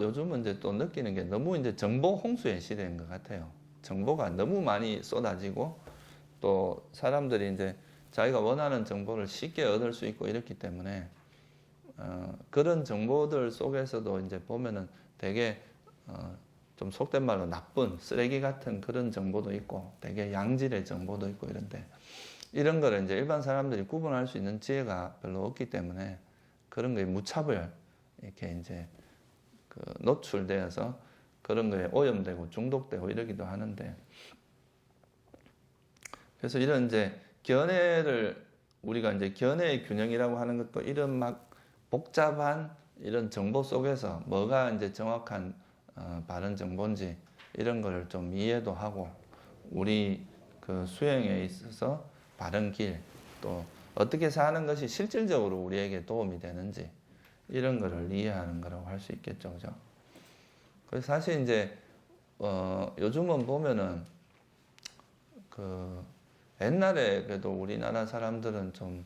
요즘은 이제 또 느끼는 게 너무 이제 정보 홍수의 시대인 것 같아요. 정보가 너무 많이 쏟아지고 또 사람들이 이제 자기가 원하는 정보를 쉽게 얻을 수 있고 이렇기 때문에 그런 정보들 속에서도 이제 보면은 되게 좀 속된 말로 나쁜 쓰레기 같은 그런 정보도 있고 되게 양질의 정보도 있고 이런데 이런 거를 이제 일반 사람들이 구분할 수 있는 지혜가 별로 없기 때문에 그런 거에 무차별 이렇게 이제 그 노출되어서 그런 거에 오염되고 중독되고 이러기도 하는데 그래서 이런 이제 견해를 우리가 이제 견해의 균형이라고 하는 것도 이런 막 복잡한 이런 정보 속에서 뭐가 이제 정확한 바른 정보인지 이런 거를 좀 이해도 하고 우리 그 수행에 있어서 바른 길 또 어떻게 사는 것이 실질적으로 우리에게 도움이 되는지 이런 거를 이해하는 거라고 할 수 있겠죠, 그죠? 그래서 사실 이제 요즘은 보면은 그 옛날에 그래도 우리나라 사람들은 좀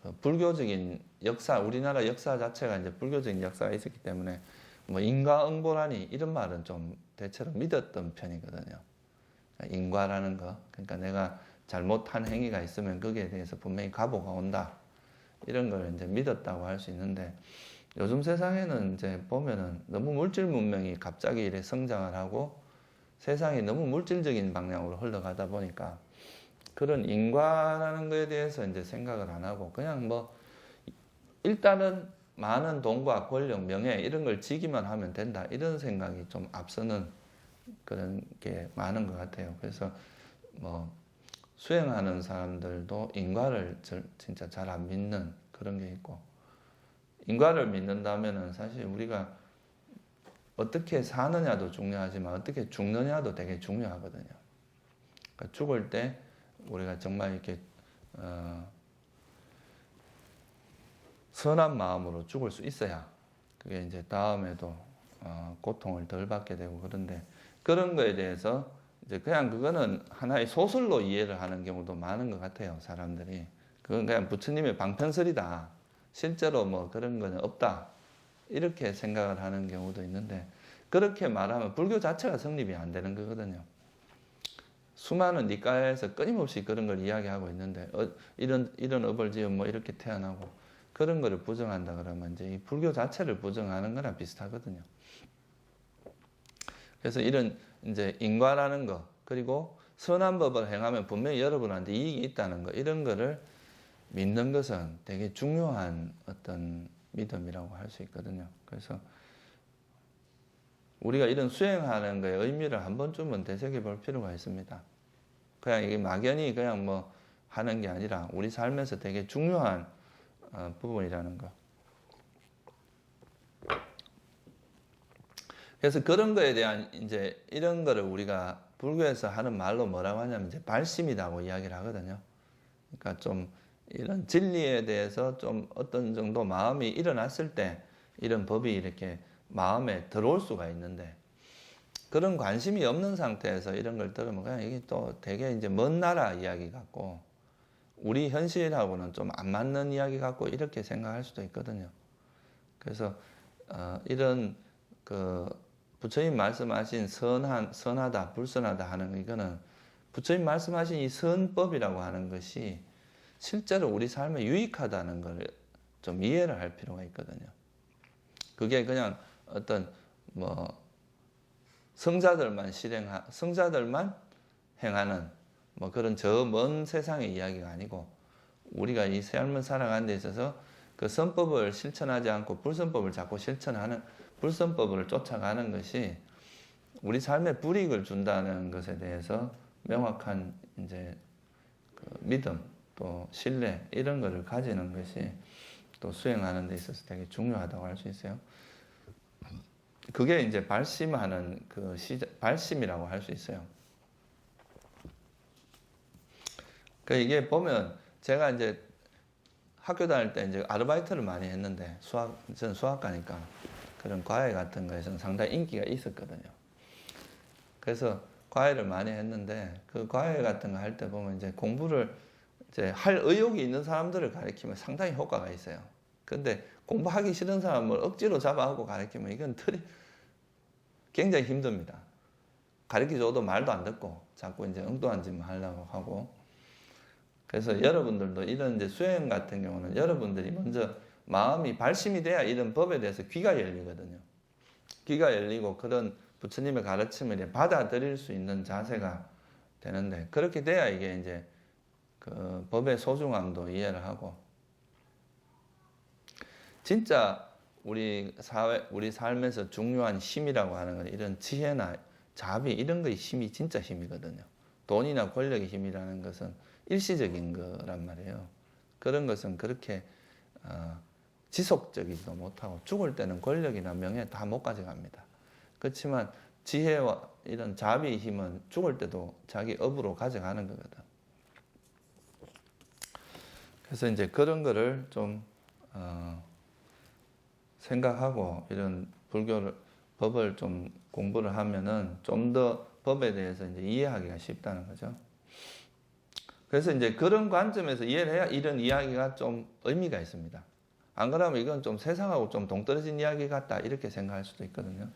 그 불교적인 역사, 우리나라 역사 자체가 이제 불교적인 역사가 있었기 때문에 뭐 인과응보라니 이런 말은 좀 대체로 믿었던 편이거든요. 인과라는 거, 그러니까 내가 잘못한 행위가 있으면 거기에 대해서 분명히 가보가 온다. 이런 걸 이제 믿었다고 할 수 있는데 요즘 세상에는 이제 보면은 너무 물질 문명이 갑자기 이래 성장을 하고 세상이 너무 물질적인 방향으로 흘러가다 보니까 그런 인과라는 거에 대해서 이제 생각을 안 하고 그냥 뭐 일단은 많은 돈과 권력, 명예 이런 걸 지기만 하면 된다 이런 생각이 좀 앞서는 그런 게 많은 것 같아요. 그래서 뭐 수행하는 사람들도 인과를 진짜 잘 안 믿는 그런 게 있고 인과를 믿는다면은 사실 우리가 어떻게 사느냐도 중요하지만 어떻게 죽느냐도 되게 중요하거든요. 그러니까 죽을 때 우리가 정말 이렇게 선한 마음으로 죽을 수 있어야 그게 이제 다음에도 고통을 덜 받게 되고 그런데 그런 거에 대해서 이제 그냥 그거는 하나의 소설로 이해를 하는 경우도 많은 것 같아요, 사람들이. 그건 그냥 부처님의 방편설이다. 실제로 뭐 그런 거는 없다. 이렇게 생각을 하는 경우도 있는데 그렇게 말하면 불교 자체가 성립이 안 되는 거거든요. 수많은 니까에서 끊임없이 그런 걸 이야기하고 있는데 이런 업을 지으면 뭐 이렇게 태어나고 그런 거를 부정한다 그러면 이제 이 불교 자체를 부정하는 거랑 비슷하거든요. 그래서 이런 이제 인과라는 거 그리고 선한 법을 행하면 분명히 여러분한테 이익이 있다는 거 이런 거를 믿는 것은 되게 중요한 어떤 믿음이라고 할 수 있거든요. 그래서 우리가 이런 수행하는 거의 의미를 한 번쯤은 되새겨 볼 필요가 있습니다. 그냥 이게 막연히 그냥 뭐 하는 게 아니라 우리 삶에서 되게 중요한 부분이라는 거. 그래서 그런 거에 대한 이제 이런 거를 우리가 불교에서 하는 말로 뭐라고 하냐면 이제 발심이라고 이야기를 하거든요. 그러니까 좀 이런 진리에 대해서 좀 어떤 정도 마음이 일어났을 때 이런 법이 이렇게 마음에 들어올 수가 있는데 그런 관심이 없는 상태에서 이런 걸 들으면 그냥 이게 또 되게 이제 먼 나라 이야기 같고 우리 현실하고는 좀 안 맞는 이야기 같고 이렇게 생각할 수도 있거든요. 그래서 이런 그 부처님 말씀하신 선하다, 불선하다 하는 이거는 부처님 말씀하신 이 선법이라고 하는 것이 실제로 우리 삶에 유익하다는 걸 좀 이해를 할 필요가 있거든요. 그게 그냥 어떤 뭐 성자들만 행하는 뭐 그런 저 먼 세상의 이야기가 아니고 우리가 이 삶을 살아가는 데 있어서 그 선법을 실천하지 않고 불선법을 자꾸 실천하는 불선법을 쫓아가는 것이 우리 삶에 불이익을 준다는 것에 대해서 명확한 이제 그 믿음 또 신뢰 이런 거를 가지는 것이 또 수행하는 데 있어서 되게 중요하다고 할 수 있어요. 그게 이제 발심하는 그 발심이라고 할 수 있어요. 그 이게 보면 제가 이제 학교 다닐 때 이제 아르바이트를 많이 했는데 저는 수학과니까 그런 과외 같은 거에서는 상당히 인기가 있었거든요. 그래서 과외를 많이 했는데 그 과외 같은 거 할 때 보면 이제 공부를 이제 할 의욕이 있는 사람들을 가르치면 상당히 효과가 있어요. 근데 공부하기 싫은 사람을 억지로 잡아하고 가르치면 이건 굉장히 힘듭니다. 가르쳐줘도 말도 안 듣고 자꾸 이제 엉뚱한 짓만 하려고 하고. 그래서 여러분들도 이런 이제 수행 같은 경우는 여러분들이 먼저 마음이 발심이 돼야 이런 법에 대해서 귀가 열리거든요. 귀가 열리고 그런 부처님의 가르침을 받아들일 수 있는 자세가 되는데, 그렇게 돼야 이게 이제 그 법의 소중함도 이해를 하고, 진짜 우리 사회, 우리 삶에서 중요한 힘이라고 하는 건 이런 지혜나 자비, 이런 거의 힘이 진짜 힘이거든요. 돈이나 권력의 힘이라는 것은 일시적인 거란 말이에요. 그런 것은 그렇게 지속적이지도 못하고, 죽을 때는 권력이나 명예 다 못 가져갑니다. 그렇지만 지혜와 이런 자비의 힘은 죽을 때도 자기 업으로 가져가는 거거든. 그래서 이제 그런 거를 좀 생각하고 이런 법을 좀 공부를 하면은 좀 더 법에 대해서 이제 이해하기가 쉽다는 거죠. 그래서 이제 그런 관점에서 이해를 해야 이런 이야기가 좀 의미가 있습니다. 안 그러면 이건 좀 세상하고 좀 동떨어진 이야기 같다, 이렇게 생각할 수도 있거든요.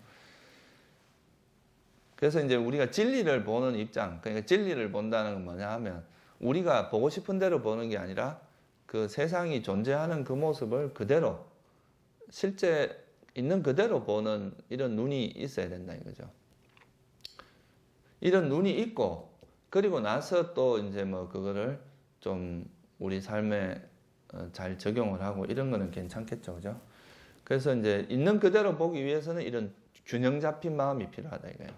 그래서 이제 우리가 진리를 보는 입장, 그러니까 진리를 본다는 건 뭐냐 하면, 우리가 보고 싶은 대로 보는 게 아니라 그 세상이 존재하는 그 모습을 그대로, 실제 있는 그대로 보는 이런 눈이 있어야 된다 이거죠. 이런 눈이 있고, 그리고 나서 또 이제 뭐 그거를 좀 우리 삶에 잘 적용을 하고 이런 거는 괜찮겠죠, 그죠? 그래서 이제 있는 그대로 보기 위해서는 이런 균형 잡힌 마음이 필요하다 이거예요.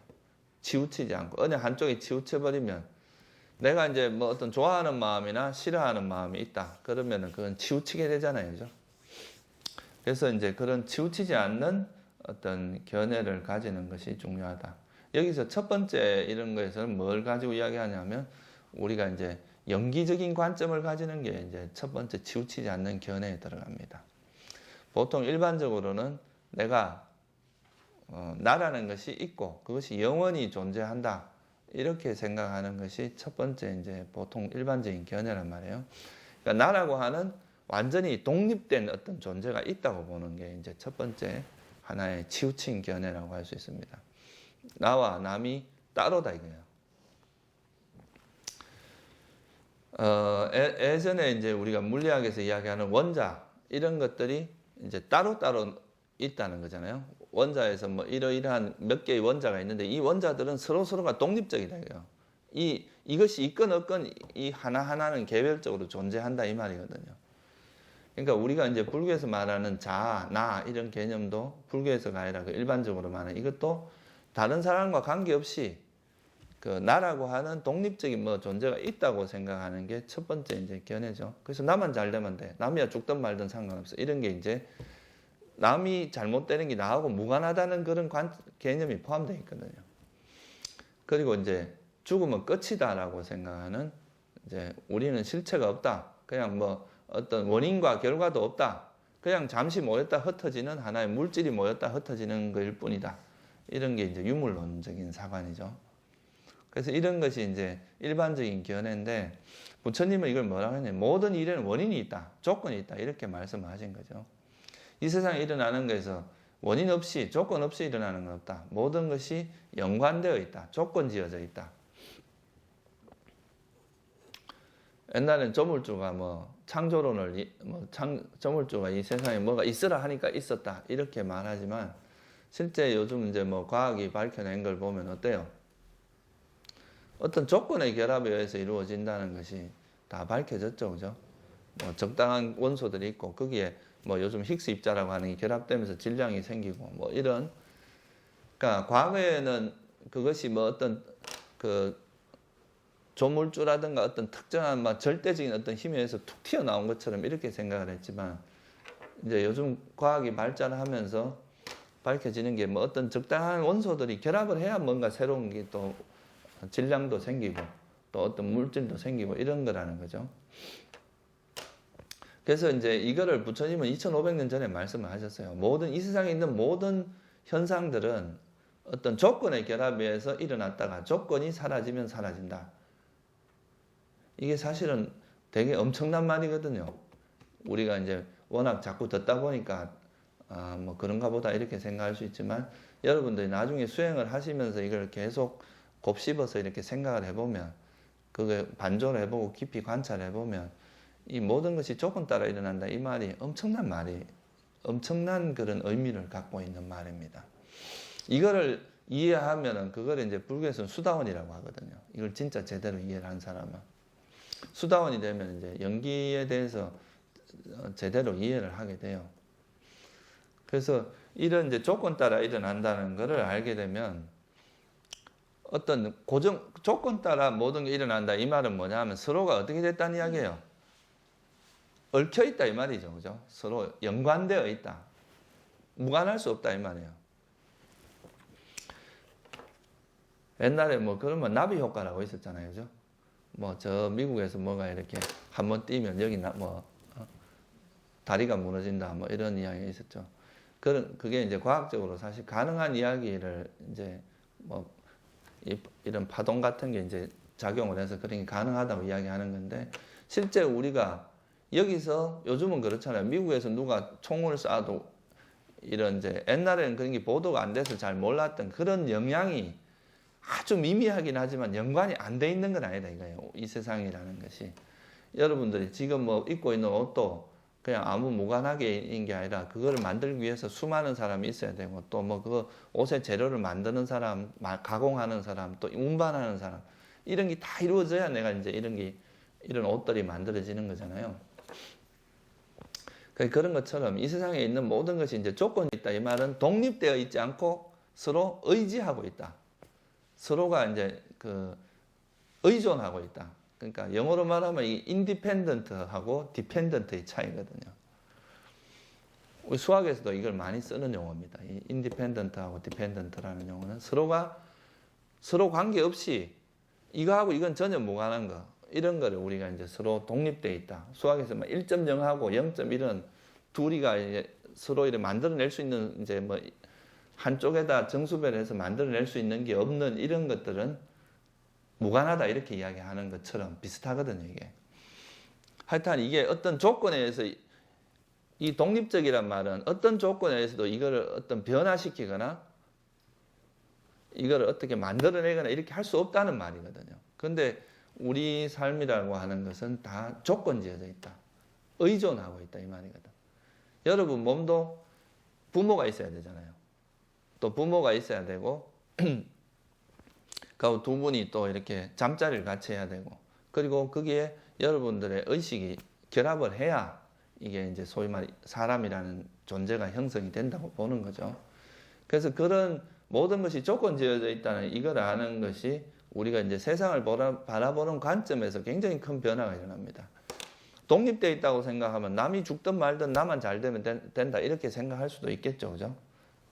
치우치지 않고, 어느 한쪽에 치우쳐버리면, 내가 이제 뭐 어떤 좋아하는 마음이나 싫어하는 마음이 있다 그러면은 그건 치우치게 되잖아요, 그죠? 그래서 이제 그런 치우치지 않는 어떤 견해를 가지는 것이 중요하다. 여기서 첫 번째 이런 거에서는 뭘 가지고 이야기하냐면, 우리가 이제 연기적인 관점을 가지는 게 이제 첫 번째 치우치지 않는 견해에 들어갑니다. 보통 일반적으로는 내가 나라는 것이 있고 그것이 영원히 존재한다, 이렇게 생각하는 것이 첫 번째 이제 보통 일반적인 견해란 말이에요. 그러니까 나라고 하는 완전히 독립된 어떤 존재가 있다고 보는 게 이제 첫 번째 하나의 치우친 견해라고 할 수 있습니다. 나와 남이 따로다 이거예요. 예전에 이제 우리가 물리학에서 이야기하는 원자, 이런 것들이 이제 따로따로 있다는 거잖아요. 원자에서 뭐 이러이러한 몇 개의 원자가 있는데, 이 원자들은 서로가 독립적이다 이거예요. 이것이 있건 없건 이 하나하나는 개별적으로 존재한다 이 말이거든요. 그러니까 우리가 이제 불교에서 말하는 자, 나, 이런 개념도 불교에서가 아니라 그 일반적으로 말하는 이것도 다른 사람과 관계없이 그 나라고 하는 독립적인 뭐 존재가 있다고 생각하는 게 첫 번째 이제 견해죠. 그래서 나만 잘 되면 돼. 남이야 죽든 말든 상관없어. 이런 게 이제 남이 잘못되는 게 나하고 무관하다는 그런 개념이 포함되어 있거든요. 그리고 이제 죽으면 끝이다라고 생각하는, 이제 우리는 실체가 없다. 그냥 뭐 어떤 원인과 결과도 없다. 그냥 잠시 모였다 흩어지는 하나의 물질이 모였다 흩어지는 것일 뿐이다. 이런 게 이제 유물론적인 사관이죠. 그래서 이런 것이 이제 일반적인 견해인데, 부처님은 이걸 뭐라고 했냐면, 모든 일에는 원인이 있다, 조건이 있다, 이렇게 말씀하신 거죠. 이 세상에 일어나는 것에서 원인 없이, 조건 없이 일어나는 건 없다. 모든 것이 연관되어 있다, 조건 지어져 있다. 옛날엔 조물주가 뭐 창조론을 조물주가 이 세상에 뭐가 있으라 하니까 있었다, 이렇게 말하지만, 실제 요즘 이제 뭐 과학이 밝혀낸 걸 보면 어때요? 어떤 조건의 결합에 의해서 이루어진다는 것이 다 밝혀졌죠, 그죠? 뭐 적당한 원소들이 있고, 거기에 뭐 요즘 힉스 입자라고 하는 게 결합되면서 질량이 생기고, 뭐 이런. 그러니까 과거에는 그것이 뭐 어떤 그 조물주라든가 어떤 특정한 막 절대적인 어떤 힘에 의해서 툭 튀어나온 것처럼 이렇게 생각을 했지만, 이제 요즘 과학이 발전하면서 밝혀지는 게 뭐 어떤 적당한 원소들이 결합을 해야 뭔가 새로운 게 또 질량도 생기고 또 어떤 물질도 생기고 이런 거라는 거죠. 그래서 이제 이거를 부처님은 2500년 전에 말씀을 하셨어요. 이 세상에 있는 모든 현상들은 어떤 조건의 결합에 의해서 일어났다가 조건이 사라지면 사라진다. 이게 사실은 되게 엄청난 말이거든요. 우리가 이제 워낙 자꾸 듣다 보니까 뭐 그런가 보다 이렇게 생각할 수 있지만, 여러분들이 나중에 수행을 하시면서 이걸 계속 곱씹어서 이렇게 생각을 해보면, 그게 반조를 해보고 깊이 관찰해보면 이 모든 것이 조건 따라 일어난다, 이 말이 엄청난 그런 의미를 갖고 있는 말입니다. 이거를 이해하면은 그걸 이제 불교에서는 수다원이라고 하거든요. 이걸 진짜 제대로 이해를 한 사람은. 수다원이 되면 이제 연기에 대해서 제대로 이해를 하게 돼요. 그래서 이런 이제 조건 따라 일어난다는 것을 알게 되면 어떤 조건 따라 모든 게 일어난다, 이 말은 뭐냐면 서로가 어떻게 됐다는 이야기예요. 얽혀 있다, 이 말이죠. 그죠? 서로 연관되어 있다. 무관할 수 없다, 이 말이에요. 옛날에 뭐 그러면 나비 효과라고 있었잖아요. 그죠? 뭐 저 미국에서 뭐가 이렇게 한번 뛰면 여기 다리가 무너진다, 뭐 이런 이야기가 있었죠. 그게 이제 과학적으로 사실 가능한 이야기를 이제 뭐 이런 파동 같은 게 이제 작용을 해서 그런 게 가능하다고 이야기하는 건데, 실제 우리가 여기서 요즘은 그렇잖아요. 미국에서 누가 총을 쏴도 이런 이제 옛날에는 그런 게 보도가 안 돼서 잘 몰랐던 그런 영향이 아주 미미하긴 하지만 연관이 안 돼 있는 건 아니다 이거예요. 이 세상이라는 것이. 여러분들이 지금 뭐 입고 있는 옷도 그냥 아무 무관하게 있는 게 아니라 그거를 만들기 위해서 수많은 사람이 있어야 되고, 또 뭐 그 옷의 재료를 만드는 사람, 가공하는 사람, 또 운반하는 사람, 이런 게 다 이루어져야 내가 이제 이런 옷들이 만들어지는 거잖아요. 그런 것처럼 이 세상에 있는 모든 것이 이제 조건이 있다, 이 말은 독립되어 있지 않고 서로 의지하고 있다. 서로가 이제 의존하고 있다. 그러니까 영어로 말하면 이 independent하고 dependent의 차이거든요. 우리 수학에서도 이걸 많이 쓰는 용어입니다. 이 independent하고 dependent라는 용어는 서로 관계없이 이거하고 이건 전혀 무관한 거, 이런 거를 우리가 이제 서로 독립되어 있다. 수학에서 1.0하고 0.1은 둘이가 이제 서로 이렇게 만들어낼 수 있는, 이제 뭐 한쪽에다 정수배를 해서 만들어낼 수 있는 게 없는 이런 것들은 무관하다, 이렇게 이야기하는 것처럼 비슷하거든요, 이게. 하여튼 이게 어떤 조건에 의해서, 이 독립적이란 말은 어떤 조건에 의해서도 이거를 어떤 변화시키거나 이거를 어떻게 만들어내거나 이렇게 할 수 없다는 말이거든요. 그런데 우리 삶이라고 하는 것은 다 조건지어져 있다. 의존하고 있다, 이 말이거든. 여러분 몸도 부모가 있어야 되잖아요. 또 부모가 있어야 되고, 그 두 분이 또 이렇게 잠자리를 같이 해야 되고, 그리고 거기에 여러분들의 의식이 결합을 해야 이게 이제 소위 말 사람이라는 존재가 형성이 된다고 보는 거죠. 그래서 그런 모든 것이 조건 지어져 있다는 이걸 아는 것이 우리가 이제 세상을 바라보는 관점에서 굉장히 큰 변화가 일어납니다. 독립되어 있다고 생각하면 남이 죽든 말든 나만 잘 되면 된다, 이렇게 생각할 수도 있겠죠. 그죠?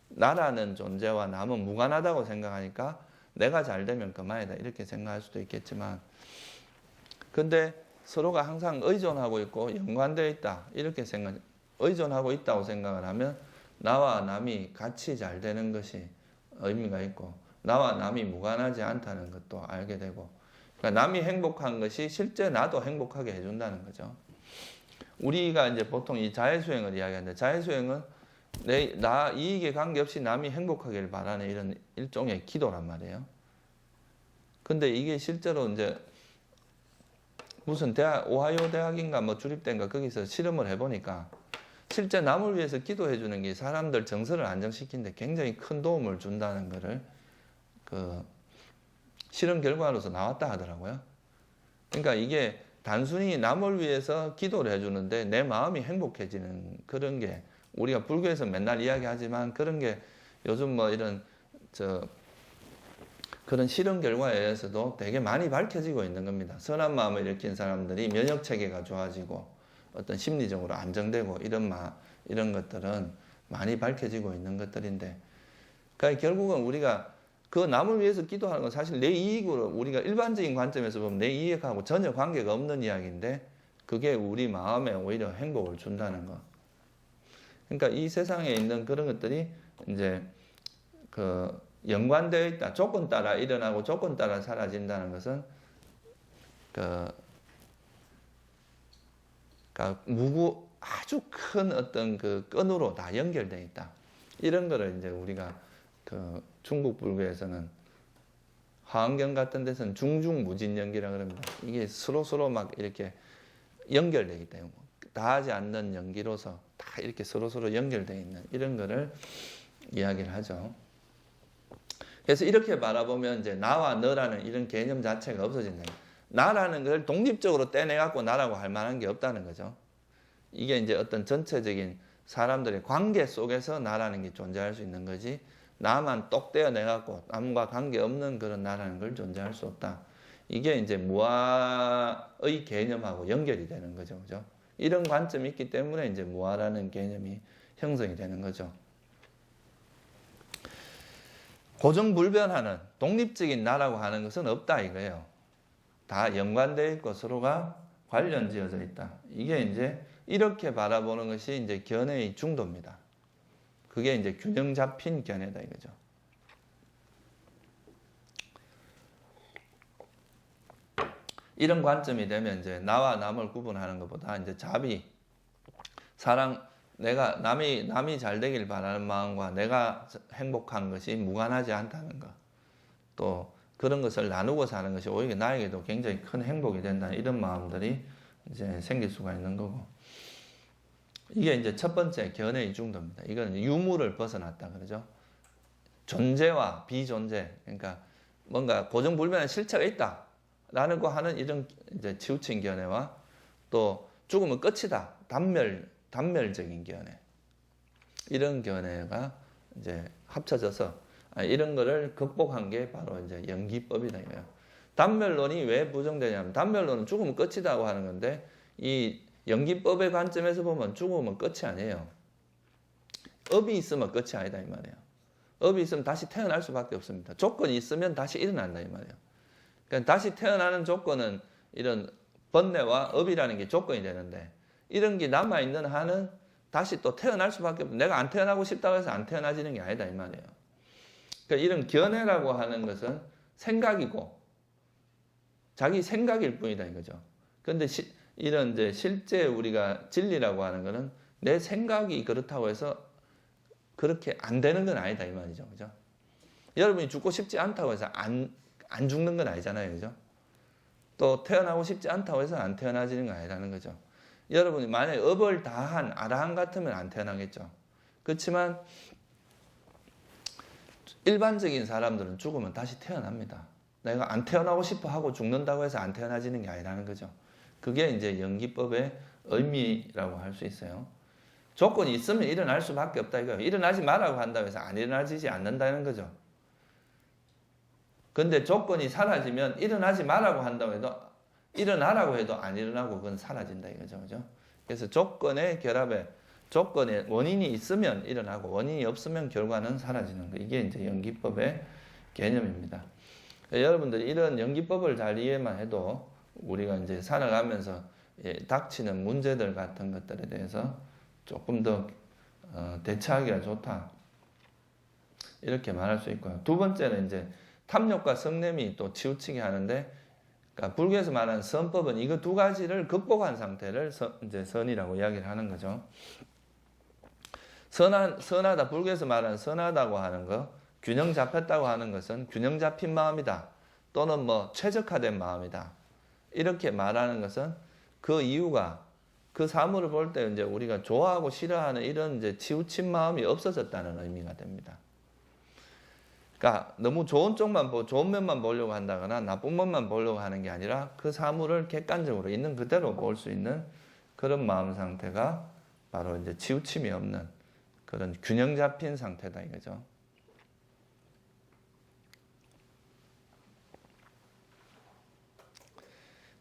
나라는 존재와 남은 무관하다고 생각하니까 내가 잘 되면 그만이다, 이렇게 생각할 수도 있겠지만, 근데 서로가 항상 의존하고 있고 연관되어 있다, 이렇게 의존하고 있다고 생각을 하면 나와 남이 같이 잘 되는 것이 의미가 있고, 나와 남이 무관하지 않다는 것도 알게 되고, 그러니까 남이 행복한 것이 실제 나도 행복하게 해준다는 거죠. 우리가 이제 보통 이 자해수행을 이야기하는데, 자해수행은 나 이익에 관계없이 남이 행복하기를 바라는 이런 일종의 기도란 말이에요. 근데 이게 실제로 이제 무슨 오하이오 대학인가 뭐 주립대인가 거기서 실험을 해보니까 실제 남을 위해서 기도해 주는 게 사람들 정서를 안정시키는데 굉장히 큰 도움을 준다는 것을 실험 결과로서 나왔다 하더라고요. 그러니까 이게 단순히 남을 위해서 기도를 해주는데 내 마음이 행복해지는 그런 게, 우리가 불교에서 맨날 이야기하지만 그런 게 요즘 뭐 이런 그런 실험 결과에 의해서도 되게 많이 밝혀지고 있는 겁니다. 선한 마음을 일으킨 사람들이 면역 체계가 좋아지고 어떤 심리적으로 안정되고 이런 것들은 많이 밝혀지고 있는 것들인데, 그러니까 결국은 우리가 그 남을 위해서 기도하는 건 사실 내 이익으로, 우리가 일반적인 관점에서 보면 내 이익하고 전혀 관계가 없는 이야기인데 그게 우리 마음에 오히려 행복을 준다는 거. 그러니까 이 세상에 있는 그런 것들이 이제 연관되어 있다. 조건 따라 일어나고 조건 따라 사라진다는 것은 아주 큰 어떤 끈으로 다 연결되어 있다. 이런 거를 이제 우리가 그 중국 불교에서는 화엄경 같은 데서는 중중무진연기라 그럽니다. 이게 서로 막 이렇게 연결되기 때문에 다하지 않는 연기로서 다 이렇게 서로 연결되어 있는 이런 거를 이야기를 하죠. 그래서 이렇게 바라보면 이제 나와 너라는 이런 개념 자체가 없어진다. 나라는 걸 독립적으로 떼내갖고 나라고 할 만한 게 없다는 거죠. 이게 이제 어떤 전체적인 사람들의 관계 속에서 나라는 게 존재할 수 있는 거지, 나만 똑 떼어내갖고 남과 관계없는 그런 나라는 걸 존재할 수 없다. 이게 이제 무아의 개념하고 연결이 되는 거죠. 그죠? 이런 관점이 있기 때문에 이제 무아라는 개념이 형성이 되는 거죠. 고정불변하는 독립적인 나라고 하는 것은 없다 이거예요. 다 연관되어 있고 서로가 관련지어져 있다. 이게 이제 이렇게 바라보는 것이 이제 견해의 중도입니다. 그게 이제 균형 잡힌 견해다 이거죠. 이런 관점이 되면 이제 나와 남을 구분하는 것보다 이제 자비, 사랑, 내가 남이 잘 되길 바라는 마음과 내가 행복한 것이 무관하지 않다는 것, 또 그런 것을 나누고 사는 것이 오히려 나에게도 굉장히 큰 행복이 된다는 이런 마음들이 이제 생길 수가 있는 거고, 이게 이제 첫 번째 견해의 중도입니다. 이건 유무를 벗어났다 그러죠. 존재와 비존재, 그러니까 뭔가 고정불변한 실체가 있다라는 거 하는 이런 이제 치우친 견해와 또 죽으면 끝이다, 단멸적인 견해, 이런 견해가 이제 합쳐져서 이런 거를 극복한 게 바로 이제 연기법이다 이거예요. 단멸론이 왜 부정되냐면 단멸론은 죽으면 끝이다고 하는 건데 이 연기법의 관점에서 보면 죽으면 끝이 아니에요. 업이 있으면 끝이 아니다 이 말이에요. 업이 있으면 다시 태어날 수밖에 없습니다. 조건이 있으면 다시 일어난다 이 말이에요. 그러니까 다시 태어나는 조건은 이런 번뇌와 업이라는 게 조건이 되는데 이런 게 남아있는 한은 다시 또 태어날 수밖에 없고 내가 안 태어나고 싶다고 해서 안 태어나지는 게 아니다 이 말이에요. 그러니까 이런 견해라고 하는 것은 생각이고 자기 생각일 뿐이다 이거죠. 그런데 이런 이제 실제 우리가 진리라고 하는 것은 내 생각이 그렇다고 해서 그렇게 안 되는 건 아니다 이 말이죠. 그죠? 여러분이 죽고 싶지 않다고 해서 안 죽는 건 아니잖아요. 그죠? 또 태어나고 싶지 않다고 해서 안 태어나지는 건 아니라는 거죠. 여러분이 만약에 업을 다한 아라한 같으면 안 태어나겠죠. 그렇지만 일반적인 사람들은 죽으면 다시 태어납니다. 내가 안 태어나고 싶어 하고 죽는다고 해서 안 태어나지는 게 아니라는 거죠. 그게 이제 연기법의 의미라고 할 수 있어요. 조건이 있으면 일어날 수밖에 없다 이거예요. 일어나지 말라고 한다고 해서 안 일어나지지 않는다는 거죠. 근데 조건이 사라지면 일어나지 말라고 한다고 해도 일어나라고 해도 안 일어나고 그건 사라진다 이거죠. 그죠? 그래서 조건의 결합에 조건에 원인이 있으면 일어나고 원인이 없으면 결과는 사라지는 거. 이게 이제 연기법의 개념입니다. 여러분들이 이런 연기법을 잘 이해만 해도 우리가 이제 살아가면서 닥치는 문제들 같은 것들에 대해서 조금 더 대처하기가 좋다. 이렇게 말할 수 있고요. 두 번째는 이제 탐욕과 성냄이 또 치우치게 하는데, 그러니까 불교에서 말하는 선법은 이거 두 가지를 극복한 상태를 이제 선이라고 이야기를 하는 거죠. 선하다, 불교에서 말하는 선하다고 하는 거, 균형 잡혔다고 하는 것은 균형 잡힌 마음이다. 또는 뭐 최적화된 마음이다. 이렇게 말하는 것은 그 이유가 그 사물을 볼 때 이제 우리가 좋아하고 싫어하는 이런 이제 치우친 마음이 없어졌다는 의미가 됩니다. 그러니까 너무 좋은 쪽만 좋은 면만 보려고 한다거나 나쁜 면만 보려고 하는 게 아니라 그 사물을 객관적으로 있는 그대로 볼 수 있는 그런 마음 상태가 바로 이제 치우침이 없는 그런 균형 잡힌 상태다 이거죠.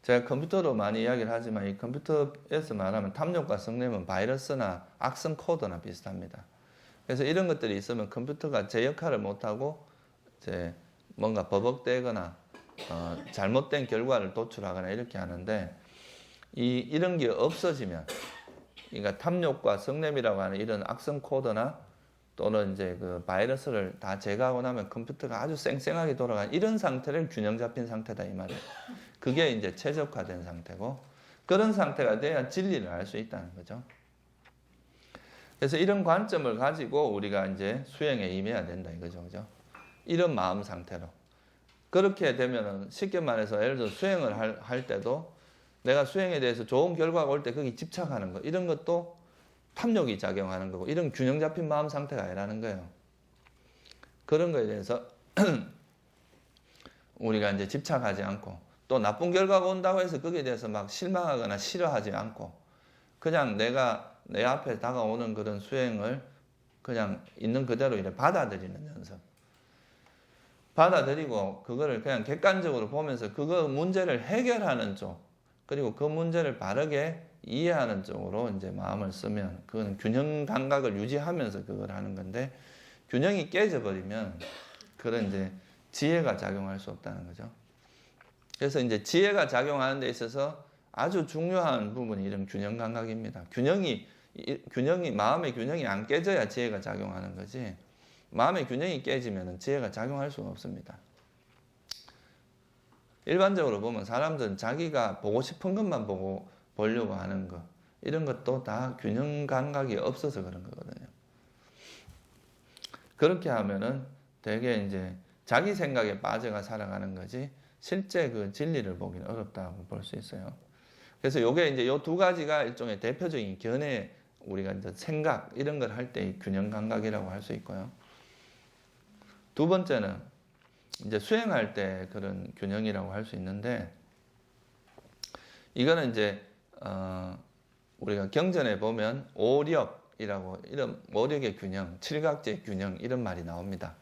제가 컴퓨터로 많이 이야기를 하지만 이 컴퓨터에서 말하면 탐욕과 성냄은 바이러스나 악성 코드나 비슷합니다. 그래서 이런 것들이 있으면 컴퓨터가 제 역할을 못하고 이제 뭔가 버벅대거나 잘못된 결과를 도출하거나 이렇게 하는데 이런 게 없어지면, 그러니까 탐욕과 성냄이라고 하는 이런 악성 코드나 또는 이제 그 바이러스를 다 제거하고 나면 컴퓨터가 아주 쌩쌩하게 돌아가는 이런 상태를 균형 잡힌 상태다 이 말이에요. 그게 이제 최적화된 상태고, 그런 상태가 돼야 진리를 알 수 있다는 거죠. 그래서 이런 관점을 가지고 우리가 이제 수행에 임해야 된다 이거죠. 그죠? 이런 마음 상태로. 그렇게 되면은 쉽게 말해서 예를 들어 수행을 할 때도 내가 수행에 대해서 좋은 결과가 올 때 거기 집착하는 거 이런 것도 탐욕이 작용하는 거고 이런 균형 잡힌 마음 상태가 아니라는 거예요. 그런 거에 대해서 우리가 이제 집착하지 않고 또 나쁜 결과가 온다고 해서 거기에 대해서 막 실망하거나 싫어하지 않고 그냥 내가 내 앞에 다가오는 그런 수행을 그냥 있는 그대로 이렇게 받아들이는 연습. 받아들이고 그거를 그냥 객관적으로 보면서 그거 문제를 해결하는 쪽 그리고 그 문제를 바르게 이해하는 쪽으로 이제 마음을 쓰면 그거는 균형 감각을 유지하면서 그걸 하는 건데 균형이 깨져버리면 그런 이제 지혜가 작용할 수 없다는 거죠. 그래서 이제 지혜가 작용하는 데 있어서 아주 중요한 부분이 이런 균형 감각입니다. 균형이 마음의 균형이 안 깨져야 지혜가 작용하는 거지. 마음의 균형이 깨지면 지혜가 작용할 수가 없습니다. 일반적으로 보면 사람들은 자기가 보고 싶은 것만 보려고 하는 거 이런 것도 다 균형 감각이 없어서 그런 거거든요. 그렇게 하면은 되게 이제 자기 생각에 빠져가 살아가는 거지 실제 그 진리를 보기는 어렵다고 볼 수 있어요. 그래서 요게 이제 요 두 가지가 일종의 대표적인 견해 우리가 이제 생각 이런 걸 할 때 균형 감각이라고 할 수 있고요. 두 번째는 이제 수행할 때 그런 균형이라고 할 수 있는데 이거는 이제 우리가 경전에 보면 오력이라고 이런 오력의 균형, 칠각지의 균형 이런 말이 나옵니다.